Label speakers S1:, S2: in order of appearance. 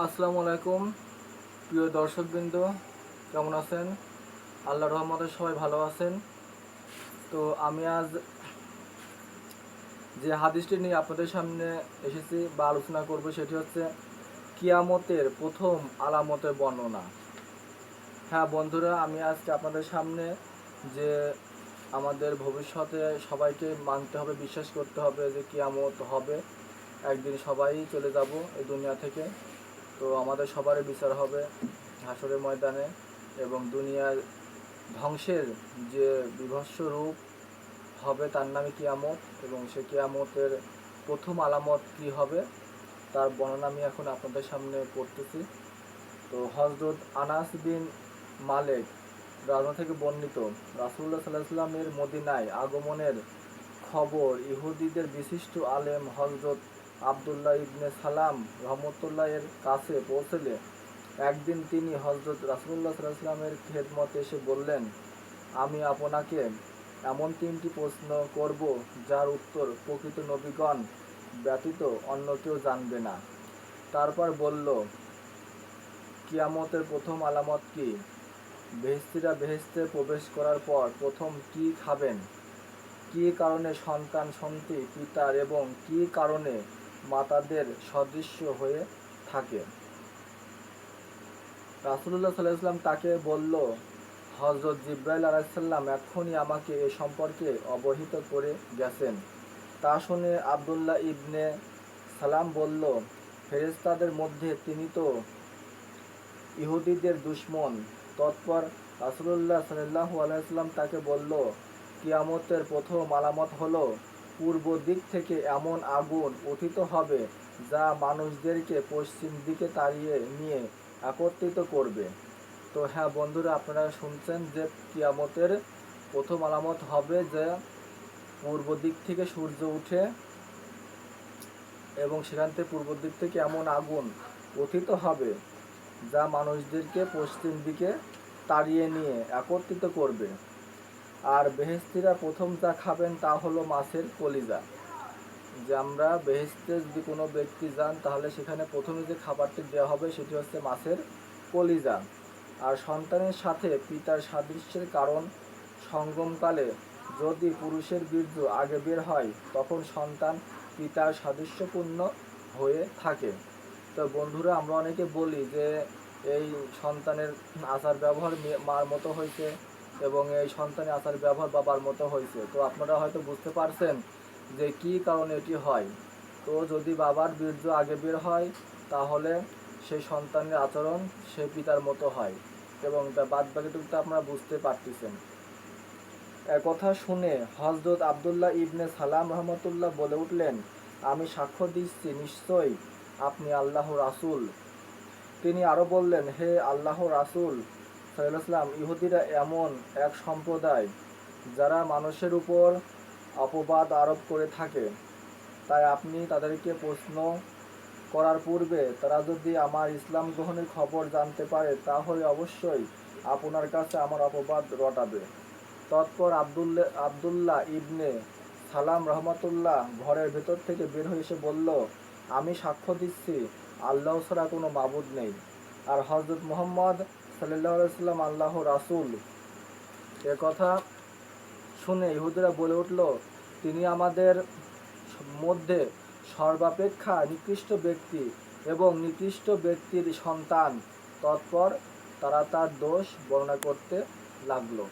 S1: আসসালামু আলাইকুম প্রিয় দর্শকবৃন্দ, কেমন আছেন? আল্লাহর রহমতে সবাই ভালো আছেন। তো আমি আজ যে হাদিসটি নিয়ে আপনাদের সামনে এসেছি বা আলোচনা করব সেটি হচ্ছে কিয়ামতের প্রথম আলামতের বর্ণনা। হ্যাঁ বন্ধুরা, আমি আজকে আপনাদের সামনে যে আমাদের ভবিষ্যতে সবাইকে মানতে হবে, বিশ্বাস করতে হবে যে কিয়ামত হবে, একদিন সবাই চলে যাব এই দুনিয়া থেকে। তো আমাদের সবারই বিচার হবে হাসরের ময়দানে, এবং দুনিয়ার ধ্বংসের যে বিভৎস রূপ হবে তার নামে কিয়ামত, এবং সে কিয়ামতের প্রথম আলামত কী হবে তার বর্ণনা আমি এখন আপনাদের সামনে পড়তেছি। তো হযরত আনাস বিন মালিক রাদিয়াল্লাহু থেকে বর্ণিত, রাসূলুল্লাহ সাল্লাল্লাহু আলাইহি ওয়াসাল্লামের মদিনায় আগমনের খবর ইহুদিদের বিশিষ্ট আলেম হযরত আব্দুল্লাহ ইবনে সালাম রহমতুল্লাহ এর কাছে পৌঁছলে একদিন তিনি হযরত রাসূলুল্লাহ সাল্লাল্লাহু আলাইহি ওয়াসাল্লামের খেদমতে এসে বললেন, আমি আপনাকে এমন 3টি প্রশ্ন করব যার উত্তর প্রকৃত নবীগণ ব্যতীত অন্য কেউ জানবে না। তারপর বলল, কিয়ামতের প্রথম আলামত কি? বেহেশতীরা বেহেশতে প্রবেশ করার পর প্রথম কি খাবেন? কী কারণে সন্তান সন্ততি পিতার এবং কী কারণে মাতাদের সদৃশ্য হয়ে থাকে? রাসূলুল্লাহ সাল্লাল্লাহু আলাইহি ওয়াসাল্লাম তাকে বলল, হযরত জিবরাইল আলাইহিস সালাম এক্ষুনি আমাকে এ সম্পর্কে অবহিত করে গেছেন। তা শুনে আব্দুল্লাহ ইবনে সালাম বলল, ফেরেশতাদের মধ্যে তিনি তো ইহুদীদের দুশমন। তৎপর রাসূলুল্লাহ সাল্লাল্লাহু আলাইহি ওয়াসাল্লাম তাকে বলল, কিয়ামতের প্রথম আলামত হলো পূর্ব দিক থেকে এমন আগুন উত্থিত হবে যা মানুষদেরকে পশ্চিম দিকে তাড়িয়ে নিয়ে একত্রিত করবে। তো হ্যাঁ বন্ধুরা, আপনারা শুনছেন যে কিয়ামতের প্রথম আলামত হবে যে পূর্ব দিক থেকে সূর্য উঠে এবং সেখান থেকে পূর্ব দিক থেকে এমন আগুন উত্থিত হবে যা মানুষদেরকে পশ্চিম দিকে তাড়িয়ে নিয়ে একত্রিত করবে। আর বেহেশতীরা প্রথম যা খাবেন তা হলো মাছের কলিজা। যে আমরা বেহেশতে যদি কোনো ব্যক্তি যান তাহলে সেখানে প্রথমে যে খাবারটি দেওয়া হবে সেটি হচ্ছে মাছের কলিজা। আর সন্তানের সাথে পিতার সাদৃশ্যের কারণ, সঙ্গমকালে যদি পুরুষের বীর্য আগে বের হয় তখন সন্তান পিতার সাদৃশ্যপূর্ণ হয়ে থাকে। তো বন্ধুরা, আমরা অনেকে বলি যে এই সন্তানের আচার ব্যবহার মার মতো হয়েছে এবং এই সন্তানের আচার ব্যবহার বাবার মতো হয়েছে। তো আপনারা হয়তো বুঝতে পারছেন যে কী কারণে এটি হয়। তো যদি বাবার বীর্য আগে বের হয় তাহলে সেই সন্তানের আচরণ সে পিতার মতো হয়, এবং তার বাদ বাকিটুকু আপনারা বুঝতে পারতেছেন। একথা শুনে হযরত আব্দুল্লাহ ইবনে সালাম রহমতুল্লাহ বলে উঠলেন, আমি সাক্ষ্য দিচ্ছি নিশ্চয়ই আপনি আল্লাহর রাসূল। তিনি আরও বললেন, হে আল্লাহর রাসূল সাল্লাল্লাহু আলাইহি ওয়াসাল্লাম, ইহুদিরা এমন এক সম্প্রদায় যারা মানুষের উপর অপবাদ আরোপ করে থাকে, তাই আপনি তাদেরকে প্রশ্ন করার পূর্বে তারা যদি আমার ইসলাম গ্রহণের খবর জানতে পারে তাহলে অবশ্যই আপনার কাছে আমার অপবাদ রটাবে। তৎপর আব্দুল্লাহ ইবনে সালাম রহমতুল্লাহ ঘরের ভেতর থেকে বের হয়ে এসে বলল, আমি সাক্ষ্য দিচ্ছি আল্লাহ ছাড়া কোনো মাবুদ নেই, আর হযরত মুহাম্মদ সাল্লাল্লাহু আলাইহি ওয়াসাল্লাম আল্লাহর রাসূল। এ কথা শুনে ইহুদিরা বলে উঠল, তিনি আমাদের মধ্যে সর্বাপেক্ষা নিকৃষ্ট ব্যক্তি এবং নিকৃষ্ট ব্যক্তির সন্তান। তৎপর তারা তার দোষ বর্ণনা করতে লাগলো।